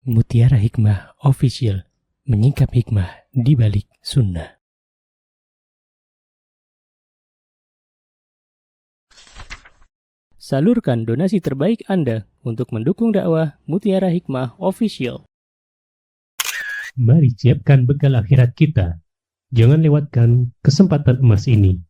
Mutiara Hikmah Official, menyingkap hikmah di balik sunnah. Salurkan donasi terbaik Anda untuk mendukung dakwah Mutiara Hikmah Official. Mari siapkan bekal akhirat kita. Jangan lewatkan kesempatan emas ini.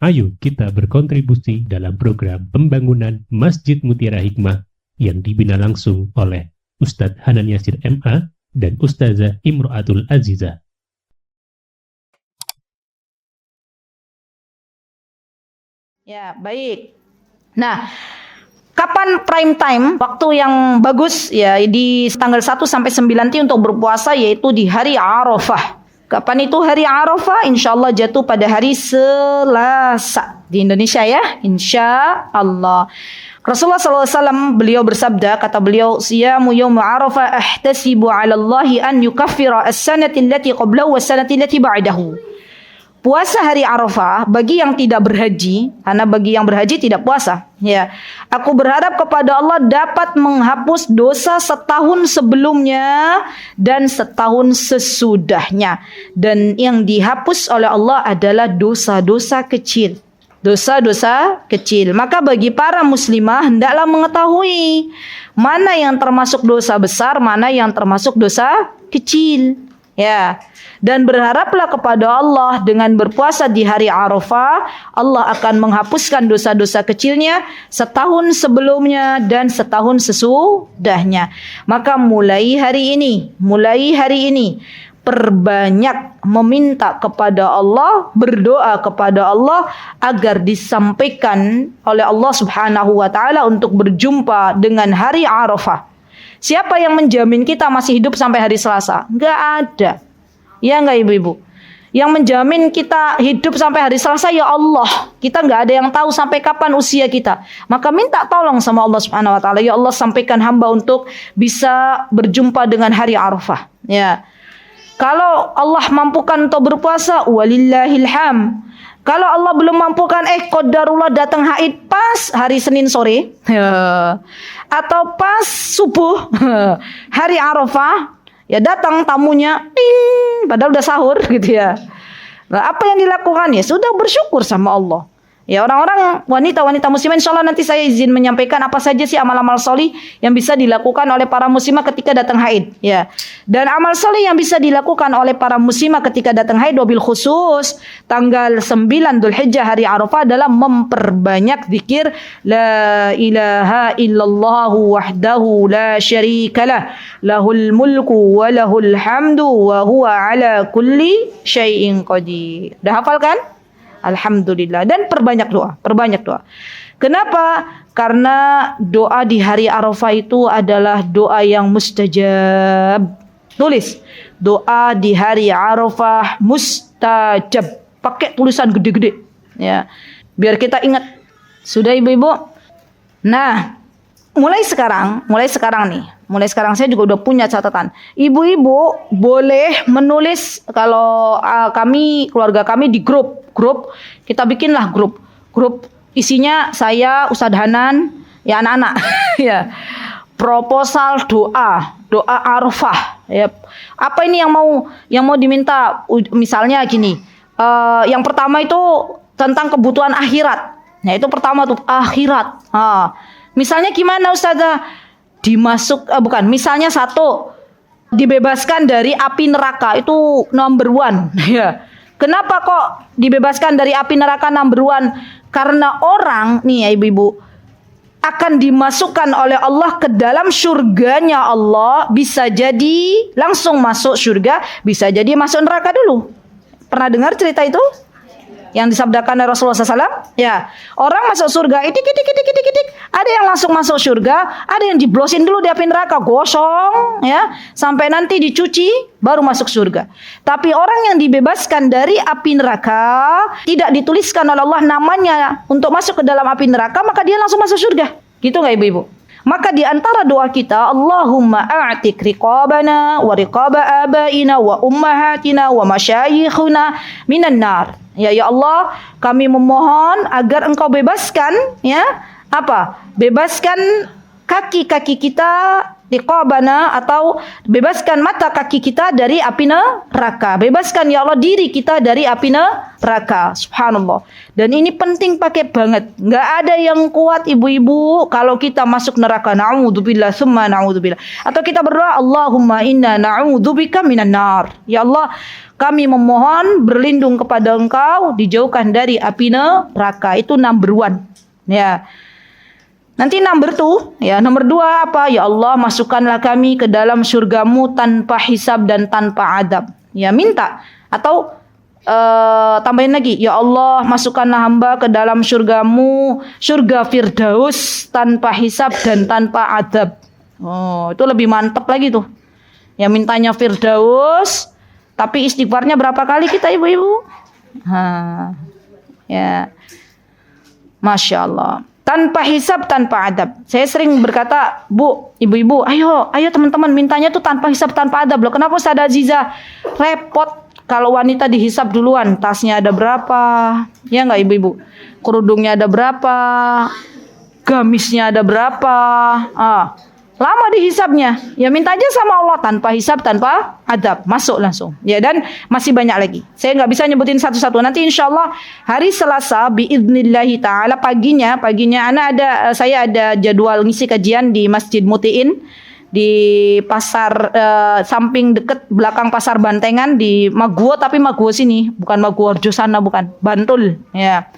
Ayo kita berkontribusi dalam program pembangunan Masjid Mutiara Hikmah yang dibina langsung oleh Ustadz Hanan Yasir MA dan Ustazah Imro'atul Azizah. Ya, baik. Nah, kapan prime time, waktu yang bagus ya di tanggal 1 sampai 9 untuk berpuasa yaitu di hari Arafah. Kapan itu hari Arafah? Insya Allah jatuh pada hari Selasa di Indonesia ya, insya Allah. Rasulullah SAW beliau bersabda, kata beliau, siyamu yawm Arafah ahtasibu ala Allahi an yukaffira as-sanati allati qablahu was-sanati allati ba'dahu. Puasa hari Arafah bagi yang tidak berhaji, karena bagi yang berhaji tidak puasa. Ya, aku berharap kepada Allah dapat menghapus dosa setahun sebelumnya dan setahun sesudahnya. Dan yang dihapus oleh Allah adalah dosa-dosa kecil. Dosa-dosa kecil. Maka bagi para muslimah hendaklah mengetahui mana yang termasuk dosa besar, mana yang termasuk dosa kecil. Ya. Dan berharaplah kepada Allah dengan berpuasa di hari Arafah, Allah akan menghapuskan dosa-dosa kecilnya setahun sebelumnya dan setahun sesudahnya. Maka mulai hari ini perbanyak meminta kepada Allah, berdoa kepada Allah agar disampaikan oleh Allah Subhanahu wa taala untuk berjumpa dengan hari Arafah. Siapa yang menjamin kita masih hidup sampai hari Selasa? Enggak ada. Ya enggak ibu-ibu? Yang menjamin kita hidup sampai hari Selasa ya Allah. Kita enggak ada yang tahu sampai kapan usia kita. Maka minta tolong sama Allah Subhanahu wa taala, ya Allah sampaikan hamba untuk bisa berjumpa dengan hari Arafah. Ya. Kalau Allah mampukan untuk berpuasa, walillahil ham. Kalau Allah belum mampukan, qadarullah datang haid pas hari Senin sore, atau pas subuh hari Arafah, ya datang tamunya, padahal udah sahur gitu ya. Nah, apa yang dilakukan? Ya sudah bersyukur sama Allah. Ya orang-orang wanita-wanita muslimah, insya Allah nanti saya izin menyampaikan apa saja sih amal-amal solih yang bisa dilakukan oleh para muslimah ketika datang haid. Ya. Dan amal solih yang bisa dilakukan oleh para muslimah ketika datang haid, wabil khusus tanggal 9 Dzulhijjah hari Arafah adalah memperbanyak zikir la ilaha illallah wahdahu la syarikalah lahul mulku wa lahul hamdu wa huwa ala kulli syai'in qadir. Udah hafal kan? Alhamdulillah. Dan perbanyak doa. Kenapa? Karena doa di hari Arafah itu adalah doa yang mustajab. Tulis, doa di hari Arafah mustajab. Pakai tulisan gede-gede. Ya, biar kita ingat. Sudah ibu-ibu? Nah, mulai sekarang saya juga udah punya catatan. Ibu-ibu boleh menulis, kalau keluarga kami di grup kita bikinlah grup isinya saya, Ustadz Hanan, ya anak-anak ya, proposal doa Arafah ya. Apa ini yang mau diminta? Misalnya gini, yang pertama itu tentang kebutuhan akhirat. Nah itu pertama tuh akhirat. Misalnya gimana Ustazah? Misalnya satu, dibebaskan dari api neraka, itu number one ya. Kenapa kok dibebaskan dari api neraka number one? Karena orang nih ya ibu-ibu akan dimasukkan oleh Allah ke dalam surganya Allah, bisa jadi langsung masuk surga, bisa jadi masuk neraka dulu. Pernah dengar cerita itu? Yang disabdakan oleh Rasulullah SAW, ya, orang masuk surga, itik, ada yang langsung masuk surga, ada yang diblosin dulu di api neraka, gosong, ya, sampai nanti dicuci, baru masuk surga. Tapi orang yang dibebaskan dari api neraka, tidak dituliskan oleh Allah namanya untuk masuk ke dalam api neraka, maka dia langsung masuk surga. Gitu nggak ibu-ibu? Maka di antara doa kita, Allahumma a'tik riqabana wa riqaba abaina wa ummahatina wa masyayikhuna minan nar. Ya Allah, kami memohon agar Engkau bebaskan, ya, bebaskan kaki-kaki kita riqabana, atau bebaskan mata kaki kita dari api neraka. Bebaskan ya Allah diri kita dari api neraka. Subhanallah. Dan ini penting pakai banget. Nggak ada yang kuat ibu-ibu kalau kita masuk neraka. Na'udzubillah summa na'udzubillah. Atau kita berdoa, Allahumma inna na'udzubika minan nar. Ya Allah, kami memohon berlindung kepada Engkau dijauhkan dari api neraka. Itu number one. Ya. Nanti number dua apa? Ya Allah, masukkanlah kami ke dalam surgamu tanpa hisab dan tanpa adab. Ya, minta. Atau tambahin lagi, ya Allah, masukkanlah hamba ke dalam surgamu, surga Firdaus tanpa hisab dan tanpa adab. Oh, itu lebih mantap lagi tuh. Ya, mintanya Firdaus, tapi istighfarnya berapa kali kita ibu-ibu? Ya, Masya Allah. Tanpa hisab, tanpa adab. Saya sering berkata, Bu, ibu-ibu, ayo teman-teman, mintanya tuh tanpa hisab, tanpa adab loh. Kenapa Ustazah Aziza? Repot kalau wanita dihisab duluan. Tasnya ada berapa? Ya nggak ibu-ibu? Kerudungnya ada berapa? Gamisnya ada berapa? Lama dihisabnya. Ya minta aja sama Allah tanpa hisab, tanpa adab. Masuk langsung. Ya, dan masih banyak lagi. Saya nggak bisa nyebutin satu-satu. Nanti insya Allah hari Selasa biidnillahi ta'ala paginya saya ada jadwal ngisi kajian di Masjid Mutiin di pasar samping deket belakang pasar Bantengan di Maguwo, tapi Maguwo sini, bukan Maguwo Harjo sana, bukan Bantul. Ya.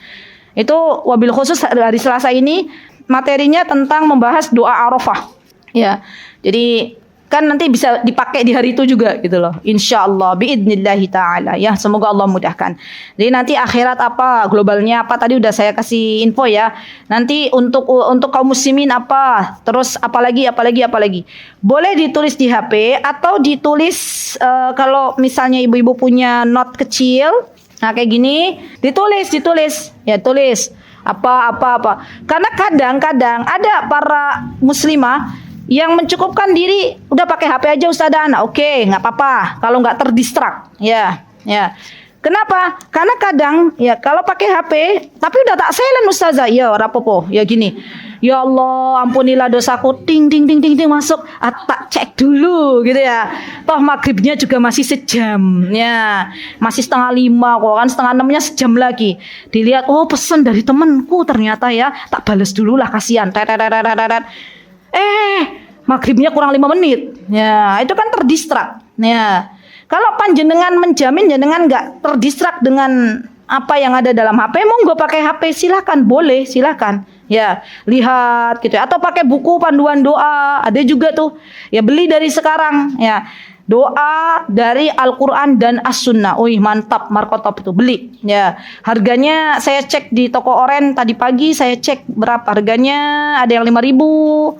Itu wabil khusus hari Selasa ini materinya tentang membahas doa Arafah. Ya, jadi kan nanti bisa dipakai di hari itu juga gitu loh. Insyaallah biidnillahi ta'ala ya, semoga Allah mudahkan. Jadi nanti akhirat apa, globalnya apa, tadi udah saya kasih info ya. Nanti untuk kaum muslimin apa, terus apalagi. Boleh ditulis di HP atau ditulis kalau misalnya ibu-ibu punya note kecil, nah kayak gini, ditulis. Ya, tulis apa. Karena kadang-kadang ada para muslimah yang mencukupkan diri udah pakai HP aja Ustazah Ana. Oke, nggak apa-apa kalau nggak terdistrak. Ya. Kenapa? Karena kadang ya kalau pakai HP tapi udah tak silent Ustazah. Ya rapopo. Ya gini. Ya Allah, ampunilah dosaku. Ting masuk. Tak cek dulu gitu ya. Toh maghribnya juga masih sejam. Ya, masih 4:30 kok kan, 4:30-nya sejam lagi. Dilihat, oh pesan dari temanku ternyata ya. Tak balas dulu lah, kasihan. Maghribnya kurang 5 menit. Ya, itu kan terdistrak. Ya. Kalau panjenengan menjamin jenengan nggak terdistrak dengan apa yang ada dalam HP, monggo pakai HP, silakan, boleh, silakan. Ya, lihat gitu. Atau pakai buku panduan doa, ada juga tuh. Ya, beli dari sekarang. Ya, doa dari Al-Quran dan As-Sunnah. Wih, mantap, markotop itu, beli. Ya, harganya saya cek di toko Oren tadi pagi, saya cek berapa harganya. Ada yang 5.000,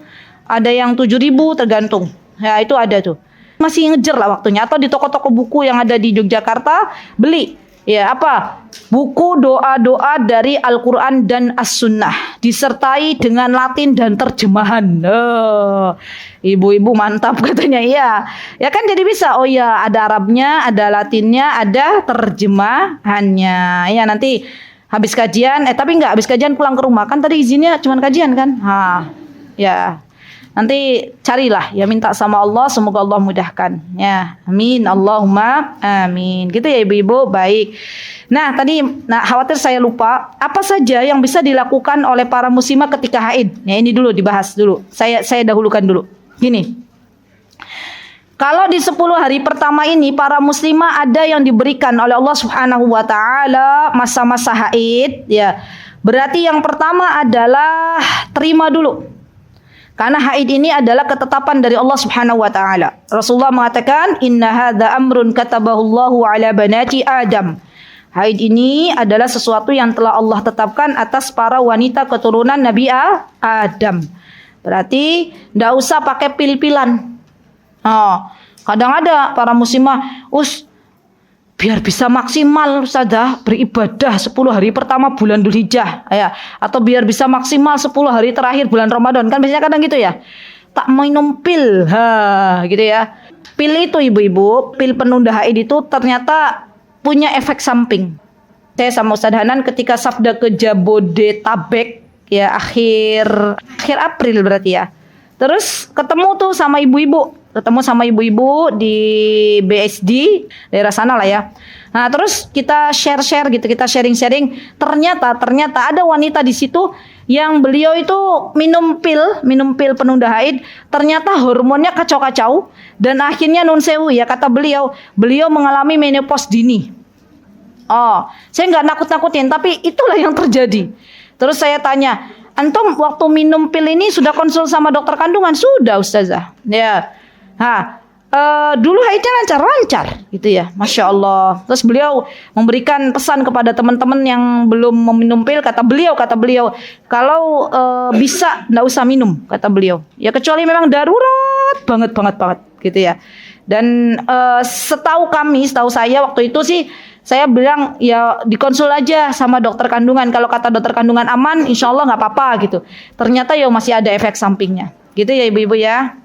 ada yang 7.000, tergantung. Ya, itu ada tuh. Masih ngejar lah waktunya. Atau di toko-toko buku yang ada di Yogyakarta, beli. Ya, apa? Buku doa-doa dari Al-Quran dan As-Sunnah, disertai dengan Latin dan terjemahan. Ibu-ibu mantap katanya. Ya kan jadi bisa. Oh ya, ada Arabnya, ada Latinnya, ada terjemahannya. Ya, nanti habis kajian, tapi enggak habis kajian pulang ke rumah. Kan tadi izinnya cuma kajian kan? Ya. Nanti carilah, ya minta sama Allah, semoga Allah mudahkan. Ya, amin, Allahumma amin. Gitu ya ibu-ibu, baik. Nah tadi, khawatir saya lupa, apa saja yang bisa dilakukan oleh para muslimah ketika haid? Ya ini dulu dibahas dulu. Saya dahulukan dulu. Gini, kalau di 10 hari pertama ini para muslimah ada yang diberikan oleh Allah Subhanahu wa taala masa-masa haid, ya. Berarti yang pertama adalah terima dulu. Karena haid ini adalah ketetapan dari Allah Subhanahu wa taala. Rasulullah mengatakan, "Inna hadza amrun katabahullahu ala banati Adam." Haid ini adalah sesuatu yang telah Allah tetapkan atas para wanita keturunan Nabi Adam. Berarti enggak usah pakai pil-pilan. Kadang ada para muslimah, biar bisa maksimal Ustazah beribadah 10 hari pertama bulan Dzulhijjah ya, atau biar bisa maksimal 10 hari terakhir bulan Ramadan, kan biasanya kadang gitu ya, tak minum pil gitu ya. Pil itu ibu-ibu, pil penunda haid itu ternyata punya efek samping. Saya sama Ustaz Hanan ketika safda ke Jabodetabek ya, akhir April berarti ya, Terus ketemu tuh sama ibu-ibu. Ketemu sama ibu-ibu di BSD, daerah sana lah ya. Nah, terus kita share-share gitu, kita sharing-sharing. Ternyata ada wanita di situ yang beliau itu minum pil penunda haid. Ternyata hormonnya kacau-kacau dan akhirnya nun sewu ya kata beliau mengalami menopause dini. Oh, saya nggak nakut-nakutin, tapi itulah yang terjadi. Terus saya tanya, antum waktu minum pil ini sudah konsul sama dokter kandungan? Sudah, Ustazah. Ya. Dulu haidnya lancar gitu ya, Masya Allah. Terus beliau memberikan pesan kepada teman-teman yang belum meminum pil. Kata beliau kalau bisa nggak usah minum, kata beliau. Ya kecuali memang darurat banget gitu ya. Dan setahu saya waktu itu sih saya bilang ya dikonsul aja sama dokter kandungan. Kalau kata dokter kandungan aman, insya Allah nggak apa-apa gitu. Ternyata ya masih ada efek sampingnya. Gitu ya ibu-ibu ya.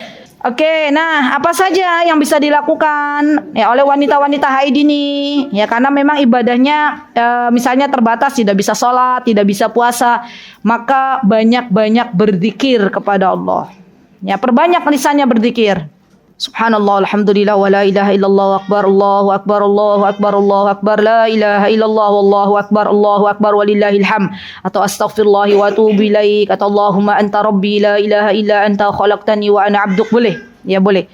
Oke, nah apa saja yang bisa dilakukan ya oleh wanita-wanita haid ini? Ya karena memang ibadahnya misalnya terbatas, tidak bisa sholat, tidak bisa puasa, maka banyak-banyak berzikir kepada Allah. Ya perbanyak lisannya berzikir. Subhanallah, alhamdulillah, wa la ilaha illallah, Allahu akbar, Allahu akbar, Allahu akbar, la ilaha illallah, Allahu akbar, walillahil hamd. Atau astaghfirullah wa atubu ilaik, atau Allahumma anta rabbi la ilaha illa anta khalaqtani wa ana abduk. Boleh? Ya boleh.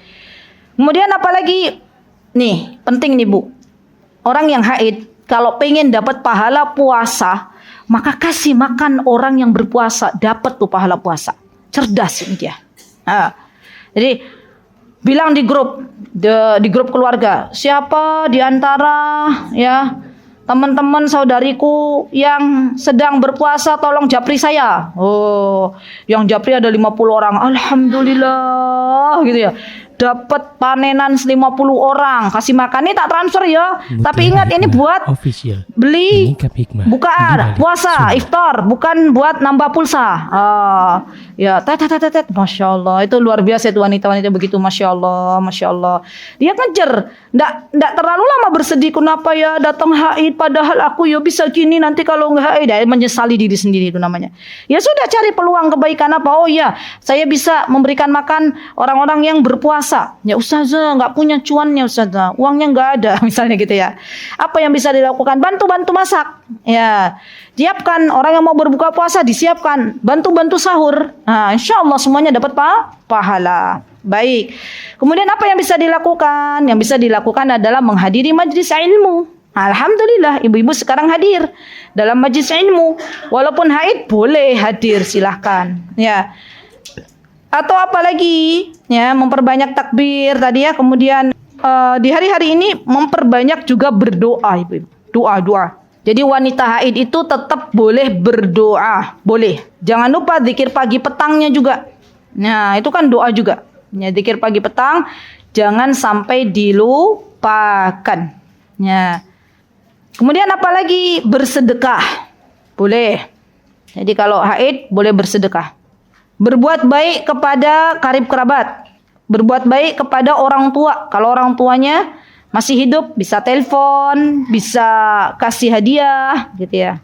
Kemudian apalagi nih, penting nih Bu. Orang yang haid kalau pengen dapat pahala puasa, maka kasih makan orang yang berpuasa, dapat tuh pahala puasa. Cerdas ini dia. Jadi bilang di grup keluarga, siapa di antara ya teman-teman saudariku yang sedang berpuasa tolong japri saya. Oh, yang japri ada 50 orang. Alhamdulillah gitu ya. Dapat panenan 50 orang. Kasih makan ini tak transfer ya. Tapi ingat ini buat beli bukaan, puasa, iftar, bukan buat nambah pulsa. Ya, Masya Allah. Itu luar biasa itu wanita-wanita begitu, Masya Allah. Dia ngejar. Nggak terlalu lama bersedih. Kenapa ya datang haid padahal aku ya bisa gini nanti kalau nggak haid. Menyesali diri sendiri itu namanya. Ya sudah cari peluang kebaikan apa. Oh iya, saya bisa memberikan makan orang-orang yang berpuasa. Ya Ustazah nggak punya cuannya Ustazah, uangnya nggak ada misalnya gitu ya. Apa yang bisa dilakukan? Bantu masak. Ya, siapkan orang yang mau berbuka puasa disiapkan, bantu sahur. Nah, insya Allah semuanya dapat pahala. Baik. Kemudian apa yang bisa dilakukan? Yang bisa dilakukan adalah menghadiri majelis ilmu. Alhamdulillah ibu-ibu sekarang hadir dalam majelis ilmu. Walaupun haid boleh hadir, silahkan. Ya. Atau apalagi ya memperbanyak takbir tadi ya. Kemudian di hari-hari ini memperbanyak juga berdoa ibu-ibu. Doa. Jadi wanita haid itu tetap boleh berdoa, boleh. Jangan lupa zikir pagi petangnya juga. Nah, itu kan doa juga. Ya, zikir pagi petang jangan sampai dilupakan. Ya. Kemudian apalagi bersedekah. Boleh. Jadi kalau haid boleh bersedekah. Berbuat baik kepada karib kerabat. Berbuat baik kepada orang tua. Kalau orang tuanya masih hidup, bisa telepon, bisa kasih hadiah, gitu ya.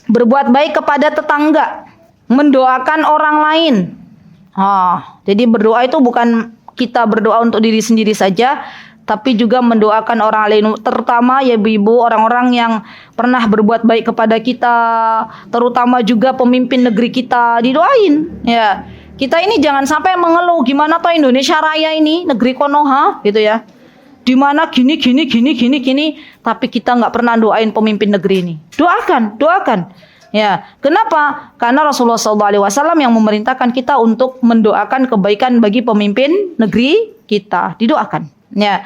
Berbuat baik kepada tetangga. Mendoakan orang lain. Jadi berdoa itu bukan kita berdoa untuk diri sendiri saja, tapi juga mendoakan orang lain, terutama ya ibu-ibu, orang-orang yang pernah berbuat baik kepada kita, terutama juga pemimpin negeri kita, didoain. Ya, kita ini jangan sampai mengeluh gimana toh Indonesia Raya ini negeri Konoha, gitu ya. Dimana gini, tapi kita nggak pernah doain pemimpin negeri ini. Doakan. Ya, kenapa? Karena Rasulullah SAW yang memerintahkan kita untuk mendoakan kebaikan bagi pemimpin negeri kita, didoakan. Ya,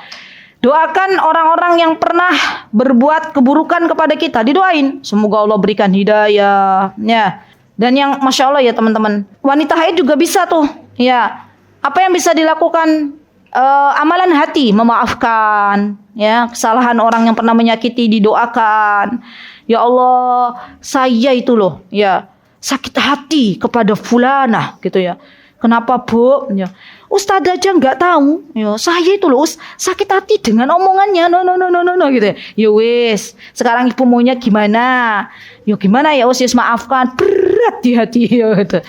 doakan orang-orang yang pernah berbuat keburukan kepada kita, didoain. Semoga Allah berikan hidayah. Ya, dan yang Masya Allah ya teman-teman, wanita haid juga bisa tuh. Ya, apa yang bisa dilakukan? Amalan hati, memaafkan. Ya, kesalahan orang yang pernah menyakiti didoakan. Ya Allah, saya itu loh, ya sakit hati kepada fulanah, gitu ya. Kenapa Bu? Ya. Ustadz aja nggak tahu. Ya, saya itu loh sakit hati dengan omongannya. No gitu ya. Ya wis, sekarang ibu maunya gimana? Ya gimana ya maafkan. Berat di hati ya gitu.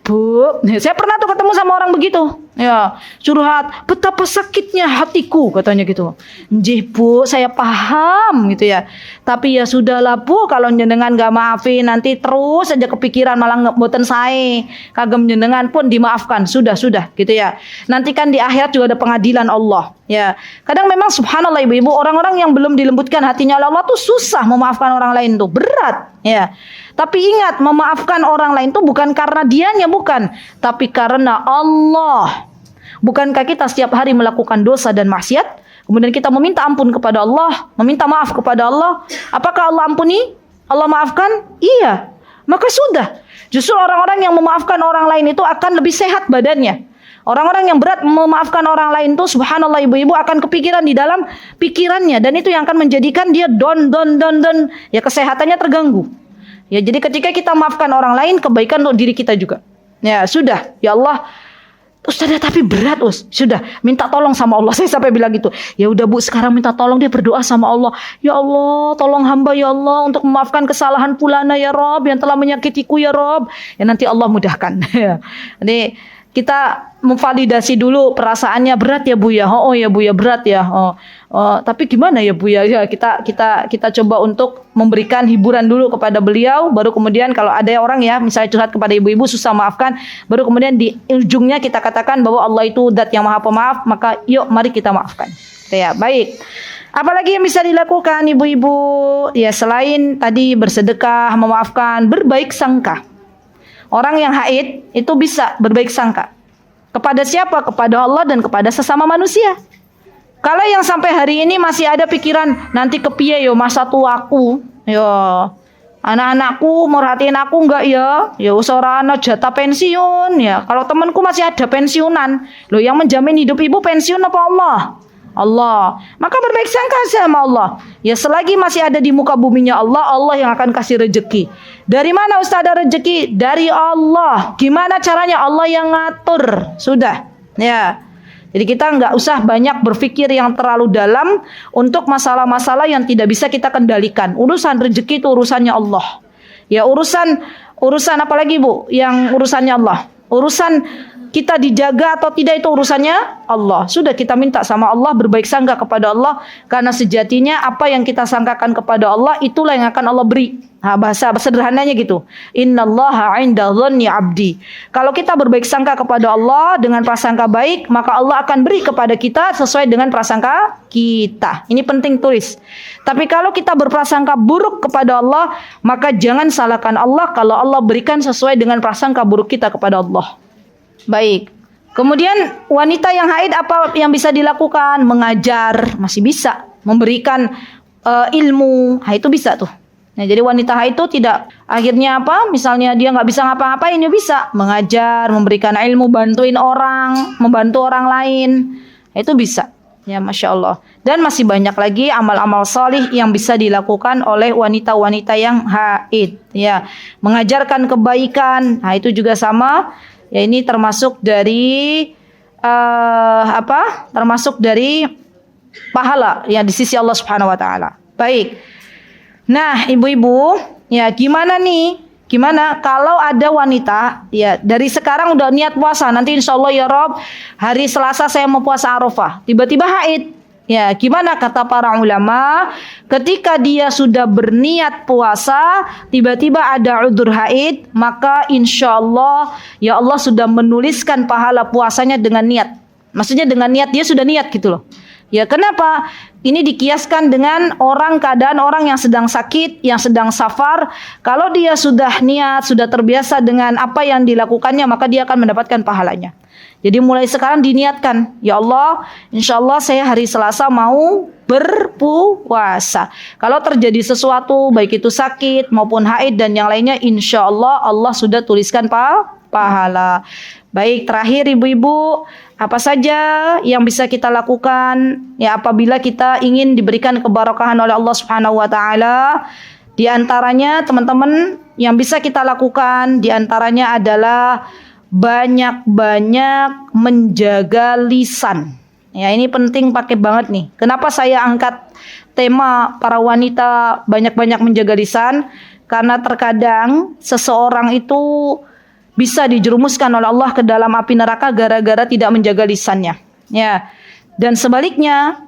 Bu, saya pernah tuh ketemu sama orang begitu. Ya, curhat, betapa sakitnya hatiku katanya gitu. Nggih Bu, saya paham gitu ya. Tapi ya sudahlah Bu, kalau jenengan gak maafin nanti terus aja kepikiran malah mboten sae. Kagem jenengan pun dimaafkan, sudah gitu ya. Nanti kan di akhirat juga ada pengadilan Allah. Ya, kadang memang subhanallah ibu-ibu, orang-orang yang belum dilembutkan hatinya oleh Allah tuh susah memaafkan orang lain tuh, berat. Ya. Tapi ingat, memaafkan orang lain tuh bukan karena dianya, bukan, tapi karena Allah. Bukankah kita setiap hari melakukan dosa dan maksiat, kemudian kita meminta ampun kepada Allah, meminta maaf kepada Allah? Apakah Allah ampuni? Allah maafkan? Iya. Maka sudah. Justru orang-orang yang memaafkan orang lain itu akan lebih sehat badannya. Orang-orang yang berat memaafkan orang lain tuh subhanallah ibu-ibu akan kepikiran di dalam pikirannya, dan itu yang akan menjadikan dia down, ya kesehatannya terganggu. Ya, jadi ketika kita maafkan orang lain, kebaikan untuk diri kita juga. Ya, sudah. Ya Allah, Ustazah tapi berat, sudah, minta tolong sama Allah. Saya sampai bilang gitu. Ya udah Bu, sekarang minta tolong, dia berdoa sama Allah. Ya Allah, tolong hamba ya Allah untuk memaafkan kesalahan fulana ya Rob yang telah menyakitiku ya Rob. Ya nanti Allah mudahkan. Jadi kita memvalidasi dulu perasaannya, berat ya Bu ya. Oh ya Bu ya, berat ya. Tapi gimana ya Bu ya? Ya kita coba untuk memberikan hiburan dulu kepada beliau, baru kemudian kalau ada orang ya misalnya curhat kepada ibu-ibu susah maafkan, baru kemudian di ujungnya kita katakan bahwa Allah itu zat yang maha pemaaf, maka yuk mari kita maafkan. Ya, baik. Apalagi yang bisa dilakukan ibu-ibu? Ya selain tadi bersedekah, memaafkan, berbaik sangka. Orang yang haid itu bisa berbaik sangka. Kepada siapa? Kepada Allah dan kepada sesama manusia. Kalau yang sampai hari ini masih ada pikiran, nanti kepiye yo masa tuaku, yo anak-anakku merhatiin aku enggak ya? Ya usora ana jatah pensiun ya. Kalau temanku masih ada pensiunan. Loh, yang menjamin hidup ibu pensiun apa Allah? Allah. Maka berbaik sangka sama Allah. Ya selagi masih ada di muka buminya Allah, Allah yang akan kasih rezeki. Dari mana Ustaz ada rezeki? Dari Allah. Gimana caranya? Allah yang ngatur. Sudah. Ya. Jadi kita nggak usah banyak berpikir yang terlalu dalam untuk masalah-masalah yang tidak bisa kita kendalikan. Urusan rezeki itu urusannya Allah. Ya urusan apa lagi Bu? Yang urusannya Allah. Urusan kita dijaga atau tidak itu urusannya Allah. Sudah, kita minta sama Allah, berbaik sangka kepada Allah, karena sejatinya apa yang kita sangkakan kepada Allah itulah yang akan Allah beri. Nah, bahasa sederhananya gitu. Innallaha 'inda dhanni 'abdi. Kalau kita berbaik sangka kepada Allah dengan prasangka baik, maka Allah akan beri kepada kita sesuai dengan prasangka kita. Ini penting tulis. Tapi kalau kita berprasangka buruk kepada Allah, maka jangan salahkan Allah kalau Allah berikan sesuai dengan prasangka buruk kita kepada Allah. Baik. Kemudian wanita yang haid apa yang bisa dilakukan? Mengajar, masih bisa. Memberikan ilmu, itu bisa tuh. Nah, jadi wanita haid itu tidak akhirnya apa? Misalnya dia nggak bisa ngapa-ngapain, dia bisa mengajar, memberikan ilmu, bantuin orang, membantu orang lain. Itu bisa. Ya, Masya Allah. Dan masih banyak lagi amal-amal salih yang bisa dilakukan oleh wanita-wanita yang haid. Ya, mengajarkan kebaikan. Nah, itu juga sama. Ya, ini termasuk dari termasuk dari pahala ya di sisi Allah Subhanahu wa taala. Baik. Nah, ibu-ibu, ya gimana nih? Gimana kalau ada wanita ya dari sekarang udah niat puasa, nanti insya Allah ya Rob hari Selasa saya mau puasa Arafah, tiba-tiba haid. Ya, gimana kata para ulama? Ketika dia sudah berniat puasa, tiba-tiba ada udzur haid, maka insya Allah ya Allah sudah menuliskan pahala puasanya dengan niat. Maksudnya dengan niat, dia sudah niat gitu loh. Ya, kenapa? Ini dikiaskan dengan keadaan orang yang sedang sakit, yang sedang safar. Kalau dia sudah niat, sudah terbiasa dengan apa yang dilakukannya, maka dia akan mendapatkan pahalanya. Jadi mulai sekarang diniatkan, ya Allah, insya Allah saya hari Selasa mau berpuasa. Kalau terjadi sesuatu, baik itu sakit maupun haid dan yang lainnya, insya Allah Allah sudah tuliskan pahala. Baik, terakhir ibu-ibu, apa saja yang bisa kita lakukan ya apabila kita ingin diberikan keberkahan oleh Allah Subhanahu wa taala? Di antaranya teman-teman yang bisa kita lakukan di antaranya adalah banyak-banyak menjaga lisan. Ya, ini penting pakai banget nih. Kenapa saya angkat tema para wanita banyak-banyak menjaga lisan? Karena terkadang seseorang itu bisa dijerumuskan oleh Allah ke dalam api neraka gara-gara tidak menjaga lisannya. Ya. Dan sebaliknya,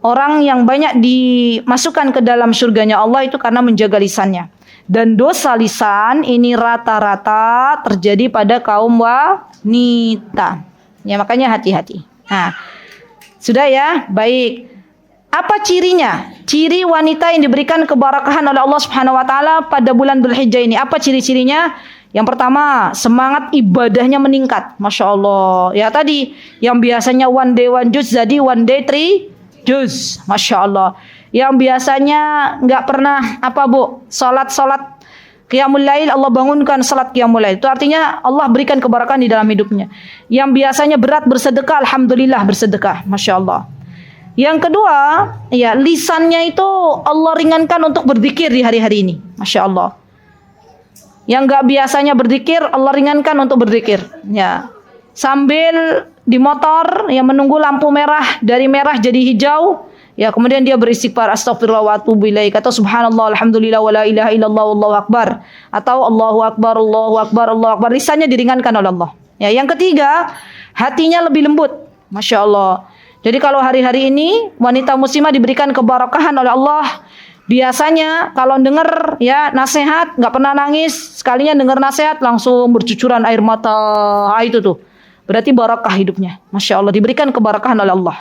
orang yang banyak dimasukkan ke dalam surganya Allah itu karena menjaga lisannya. Dan dosa lisan ini rata-rata terjadi pada kaum wanita. Ya, makanya hati-hati. Nah, sudah ya, baik. Apa cirinya? Ciri wanita yang diberikan keberkahan oleh Allah Subhanahu wa taala pada bulan Dzulhijjah ini. Apa ciri-cirinya? Yang pertama, semangat ibadahnya meningkat. Masya Allah. Ya tadi, yang biasanya one day one juz jadi one day three juz. Masya Allah. Yang biasanya nggak pernah salat qiyamul lail, Allah bangunkan salat qiyamul lail. Itu artinya Allah berikan keberkahan di dalam hidupnya. Yang biasanya berat bersedekah, alhamdulillah bersedekah. Masya Allah. Yang kedua, ya lisannya itu Allah ringankan untuk berzikir di hari-hari ini. Masya Allah. Yang nggak biasanya berzikir, Allah ringankan untuk berzikir. Ya. Sambil di motor, ya menunggu lampu merah, dari merah jadi hijau. Ya, kemudian dia beristighfar, astagfirullah wa atubu ilaik, atau subhanallah alhamdulillah wa la ilaha illallah wallahu akbar, atau Allahu akbar Allahu akbar Allahu akbar. Lisannya diringankan oleh Allah. Ya, yang ketiga, hatinya lebih lembut. Masya Allah. Jadi kalau hari-hari ini wanita muslimah diberikan keberkahan oleh Allah. Biasanya kalau dengar ya nasihat nggak pernah nangis, sekalinya dengar nasihat langsung bercucuran air mata. Itu tuh. Berarti barakah hidupnya. Masya Allah, diberikan keberkahan oleh Allah.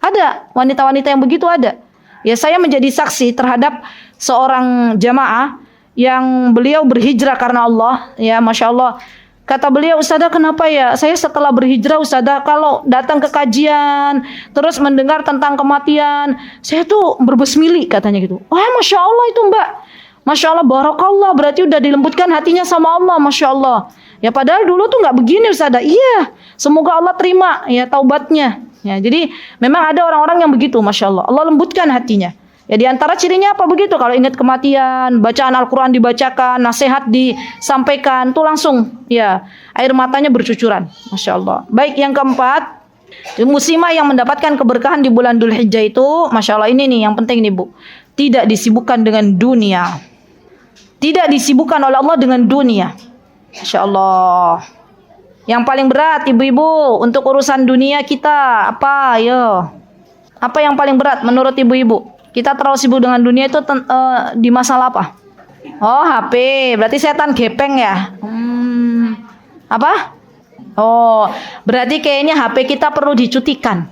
Ada wanita-wanita yang begitu, ada. Ya, saya menjadi saksi terhadap seorang jamaah yang beliau berhijrah karena Allah. Ya, Masya Allah. Kata beliau, Ustazah, kenapa ya saya setelah berhijrah, Ustazah, kalau datang ke kajian terus mendengar tentang kematian, saya tuh berbesmili, katanya gitu. Wah, Masya Allah itu Mbak. Masya Allah, barakallah, berarti udah dilembutkan hatinya sama Allah. Masya Allah. Ya, padahal dulu tuh nggak begini, Ustazah. Iya, semoga Allah terima ya taubatnya. Ya, jadi memang ada orang-orang yang begitu, Masya Allah. Allah lembutkan hatinya. Ya, di antara cirinya apa begitu? Kalau ingat kematian, bacaan Al-Quran dibacakan, nasihat disampaikan, tuh langsung ya air matanya bercucuran. Masya Allah. Baik, yang keempat, muslimah yang mendapatkan keberkahan di bulan Dzulhijjah itu, Masya Allah, ini nih yang penting nih Bu. Tidak disibukkan dengan dunia. Tidak disibukkan oleh Allah dengan dunia. Masya Allah. Yang paling berat ibu-ibu untuk urusan dunia kita apa? Yo. Apa yang paling berat menurut ibu-ibu? Kita terlalu sibuk dengan dunia itu di masalah apa? Oh, HP. Berarti setan gepeng ya? Apa? Oh, berarti kayaknya HP kita perlu dicutikan.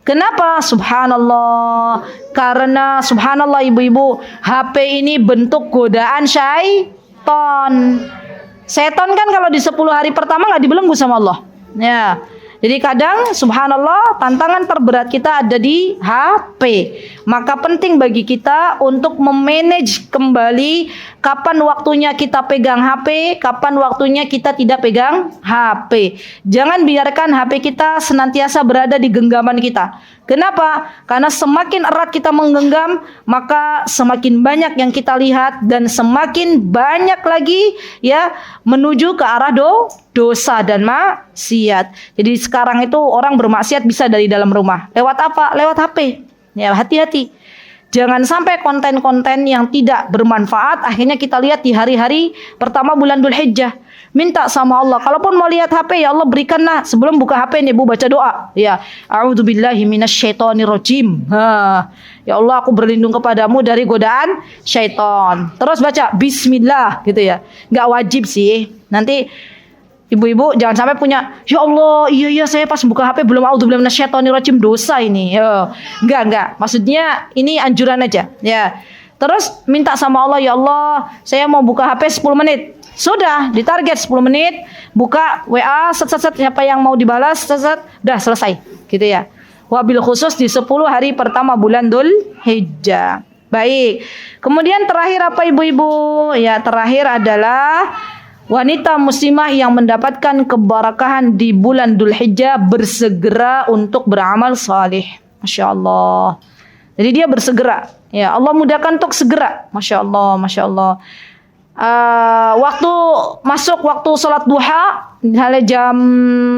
Kenapa? Subhanallah. Karena subhanallah ibu-ibu, HP ini bentuk godaan syaitan. Setan kan kalau di 10 hari pertama nggak dibelenggu sama Allah. Ya. Jadi kadang subhanallah tantangan terberat kita ada di HP. Maka penting bagi kita untuk memanage kembali kapan waktunya kita pegang HP, kapan waktunya kita tidak pegang HP. Jangan biarkan HP kita senantiasa berada di genggaman kita. Kenapa? Karena semakin erat kita menggenggam, maka semakin banyak yang kita lihat dan semakin banyak lagi ya menuju ke arah dosa dan maksiat. Jadi sekarang itu orang bermaksiat bisa dari dalam rumah. Lewat apa? Lewat HP. Ya, hati-hati. Jangan sampai konten-konten yang tidak bermanfaat akhirnya kita lihat di hari-hari pertama bulan Dzulhijjah. Minta sama Allah, kalaupun mau lihat HP ya Allah berikanlah sebelum buka HP nih Bu baca doa. Ya, a'udzubillahi minasyaitonirrajim. Ya Allah, aku berlindung kepadamu dari godaan syaitan. Terus baca bismillah gitu ya. Enggak wajib sih. Nanti ibu-ibu jangan sampai punya, ya Allah, iya saya pas buka HP belum a'udzubillahi minasyaitonirrajim, dosa ini. Ya, enggak. Maksudnya ini anjuran aja. Ya. Terus minta sama Allah, ya Allah, saya mau buka HP 10 menit. Sudah, ditarget 10 menit, buka WA, set siapa yang mau dibalas, set, udah selesai. Gitu ya. Wabil khusus di 10 hari pertama bulan Dzulhijjah. Baik. Kemudian terakhir apa ibu-ibu? Ya, terakhir adalah wanita muslimah yang mendapatkan keberkahan di bulan Dzulhijjah bersegera untuk beramal saleh. Masya Allah. Jadi dia bersegera. Ya, Allah mudahkan untuk segera. Masya Allah, Masya Allah. Waktu sholat duha, misalnya jam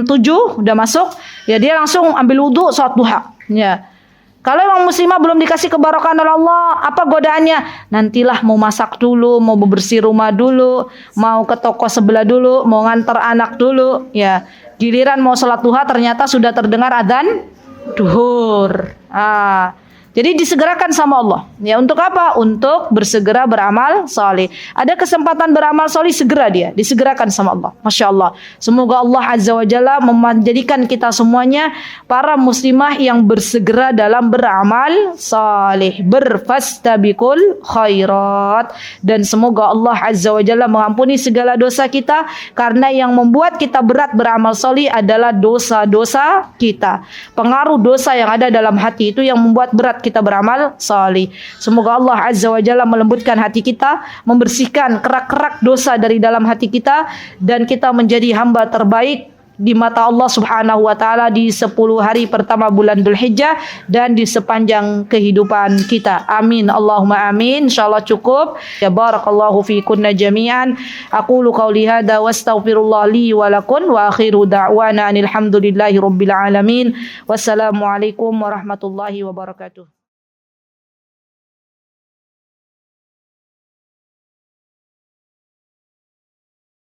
7 udah masuk, ya dia langsung ambil wudhu sholat duha. Ya. Kalau emang muslimah belum dikasih kebarokan oleh Allah, apa godaannya? Nantilah mau masak dulu, mau bebersih rumah dulu, mau ke toko sebelah dulu, mau nganter anak dulu, ya. Giliran mau sholat duha ternyata sudah terdengar adzan duhur. Jadi disegerakan sama Allah. Ya, untuk apa? Untuk bersegera beramal saleh. Ada kesempatan beramal saleh, segera dia disegerakan sama Allah. Masya Allah. Semoga Allah Azza wa Jalla menjadikan kita semuanya para muslimah yang bersegera dalam beramal saleh, berfastabiqul khairat, dan semoga Allah Azza wa Jalla mengampuni segala dosa kita, karena yang membuat kita berat beramal saleh adalah dosa-dosa kita. Pengaruh dosa yang ada dalam hati itu yang membuat berat kita beramal salih. Semoga Allah Azza wa Jalla melembutkan hati kita, membersihkan kerak-kerak dosa dari dalam hati kita, dan kita menjadi hamba terbaik di mata Allah Subhanahu wa taala di 10 hari pertama bulan Dzulhijjah dan di sepanjang kehidupan kita. Amin. Allahumma amin. Insyaallah cukup. Ya barakallahu fikunna jami'an. Aqulu qauli hadza wastaghfirullah li wa lakum wa akhiru da'wana alhamdulillahi rabbil alamin. Wassalamualaikum warahmatullahi wabarakatuh.